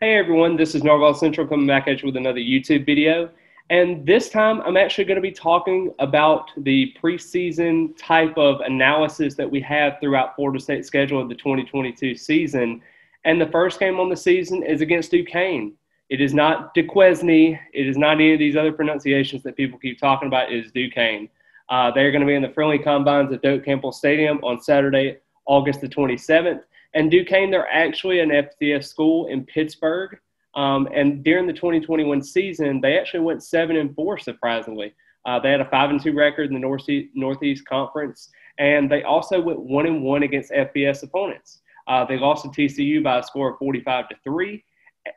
Hey everyone, this is NorvellCentral coming back at you with another YouTube video. And this time I'm actually going to be talking about the preseason type of analysis that we have throughout Florida State's schedule of the 2022 season. And the first game on the season is against Duquesne. It is not Duquesne. It is not any of these other pronunciations that people keep talking about. It is Duquesne. They're going to be in the friendly combines at doakcampbellstadium on Saturday, August the 27th. And Duquesne, they're actually an FCS school in Pittsburgh. And during the 2021 season, they actually went 7-4, surprisingly. They had a 5-2 record in the Northeast Conference, and they also went 1-1 against FBS opponents. They lost to TCU by a score of 45-3,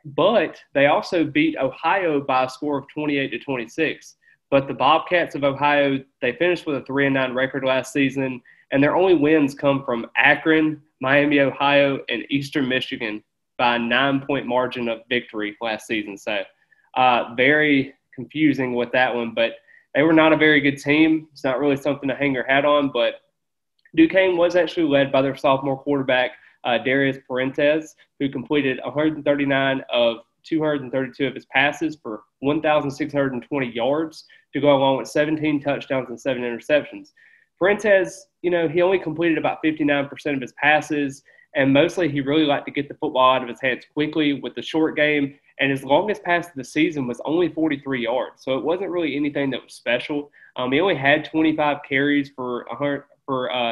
but they also beat Ohio by a score of 28-26. But the Bobcats of Ohio, they finished with a 3-9 record last season, and their only wins come from Akron, Miami, Ohio, and Eastern Michigan by a 9-point margin of victory last season. So very confusing with that one, but they were not a very good team. It's not really something to hang your hat on, but Duquesne was actually led by their sophomore quarterback, Darius Parentes, who completed 139 of 232 of his passes for 1,620 yards to go along with 17 touchdowns and 7 interceptions. Parentes, he only completed about 59% of his passes, and mostly he really liked to get the football out of his hands quickly with the short game, and his longest pass of the season was only 43 yards, so it wasn't really anything that was special. He only had 25 carries for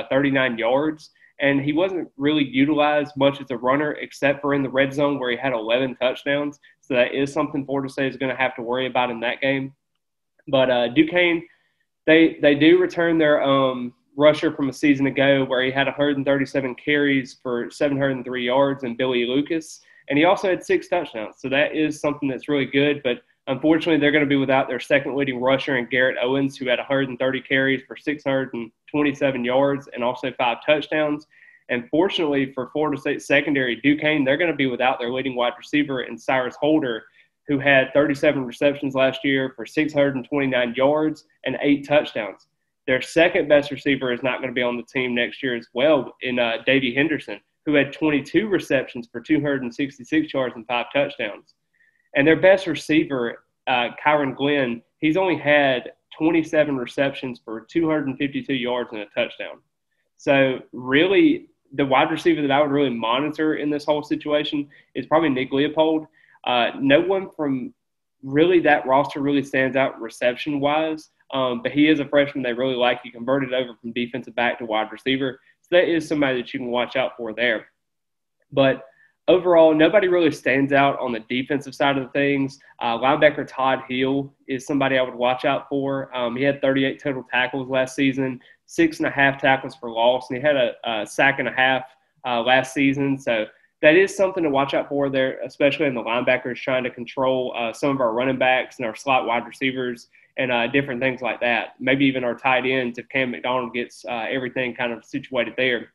39 yards, and he wasn't really utilized much as a runner except for in the red zone where he had 11 touchdowns, so that is something Florida State is going to have to worry about in that game. But Duquesne, they do return their rusher from a season ago where he had 137 carries for 703 yards and Billy Lucas, and he also had 6 touchdowns. So that is something that's really good, but unfortunately they're going to be without their second leading rusher in Garrett Owens, who had 130 carries for 627 yards and also 5 touchdowns. And fortunately for Florida State secondary, Duquesne, they're going to be without their leading wide receiver in Cyrus Holder, who had 37 receptions last year for 629 yards and 8 touchdowns. Their second best receiver is not going to be on the team next year as well in Davey Henderson, who had 22 receptions for 266 yards and 5 touchdowns. And their best receiver, Kyron Glenn, he's only had 27 receptions for 252 yards and a touchdown. So really, the wide receiver that I would really monitor in this whole situation is probably Nick Leopold. No one from really that roster really stands out reception-wise, but he is a freshman they really like. He converted over from defensive back to wide receiver, so that is somebody that you can watch out for there. But overall, nobody really stands out on the defensive side of things. Linebacker Todd Hill is somebody I would watch out for. He had 38 total tackles last season, 6.5 tackles for loss, and he had a sack and a half last season. So that is something to watch out for there, especially in the linebackers trying to control some of our running backs and our slot wide receivers and different things like that. Maybe even our tight ends if Cam McDonald gets everything kind of situated there.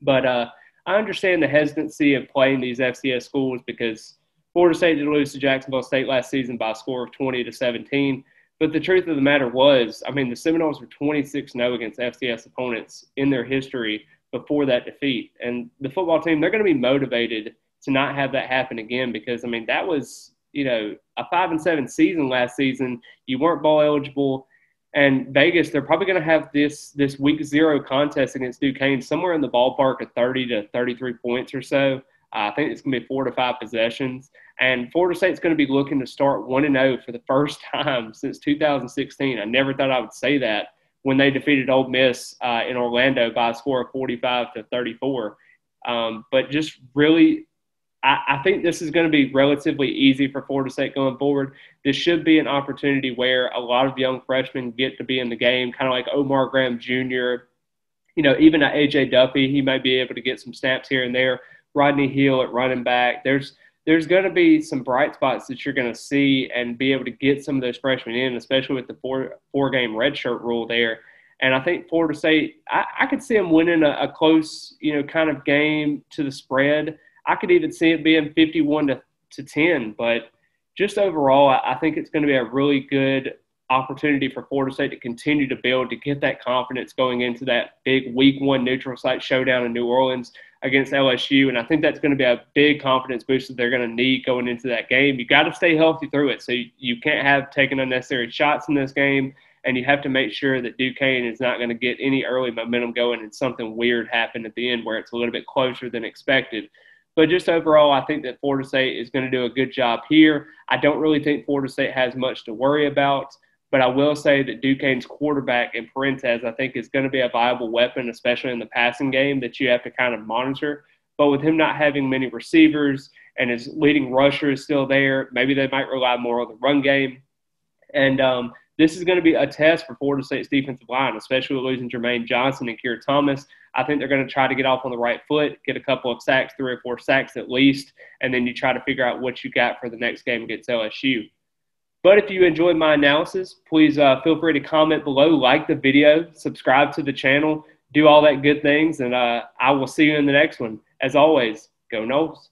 But I understand the hesitancy of playing these FCS schools because Florida State did lose to Jacksonville State last season by a score of 20-17. But the truth of the matter was, the Seminoles were 26-0 against FCS opponents in their history before that defeat. And the football team, they're going to be motivated to not have that happen again because, that was, a 5-7 season last season. You weren't bowl eligible. And Vegas, they're probably going to have this week 0 contest against Duquesne somewhere in the ballpark of 30 to 33 points or so. I think it's going to be 4 to 5 possessions. And Florida State's going to be looking to start 1-0 for the first time since 2016. I never thought I would say that when they defeated Ole Miss in Orlando by a score of 45-34. But just really, I think this is going to be relatively easy for Florida State going forward. This should be an opportunity where a lot of young freshmen get to be in the game, kind of like Omar Graham Jr., even at A.J. Duffy, he might be able to get some snaps here and there. Rodney Hill at running back. There's going to be some bright spots that you're going to see and be able to get some of those freshmen in, especially with the four-game redshirt rule there. And I think Florida State, I could see them winning a close, kind of game to the spread. I could even see it being 51-10. But just overall, I think it's going to be a really good opportunity for Florida State to continue to build, to get that confidence going into that big week 1 neutral site showdown in New Orleans. against LSU, and I think that's going to be a big confidence boost that they're going to need going into that game. You got to stay healthy through it, so you can't have taken unnecessary shots in this game, and you have to make sure that Duquesne is not going to get any early momentum going and something weird happen at the end where it's a little bit closer than expected. But just overall, I think that Florida State is going to do a good job here. I don't really think Florida State has much to worry about, but I will say that Duquesne's quarterback in Parentes, I think, is going to be a viable weapon, especially in the passing game, that you have to kind of monitor. But with him not having many receivers and his leading rusher is still there, maybe they might rely more on the run game. And this is going to be a test for Florida State's defensive line, especially with losing Jermaine Johnson and Keir Thomas. I think they're going to try to get off on the right foot, get a couple of sacks, 3 or 4 sacks at least, and then you try to figure out what you got for the next game against LSU. But if you enjoyed my analysis, please feel free to comment below, like the video, subscribe to the channel, do all that good things, and I will see you in the next one. As always, go Noles.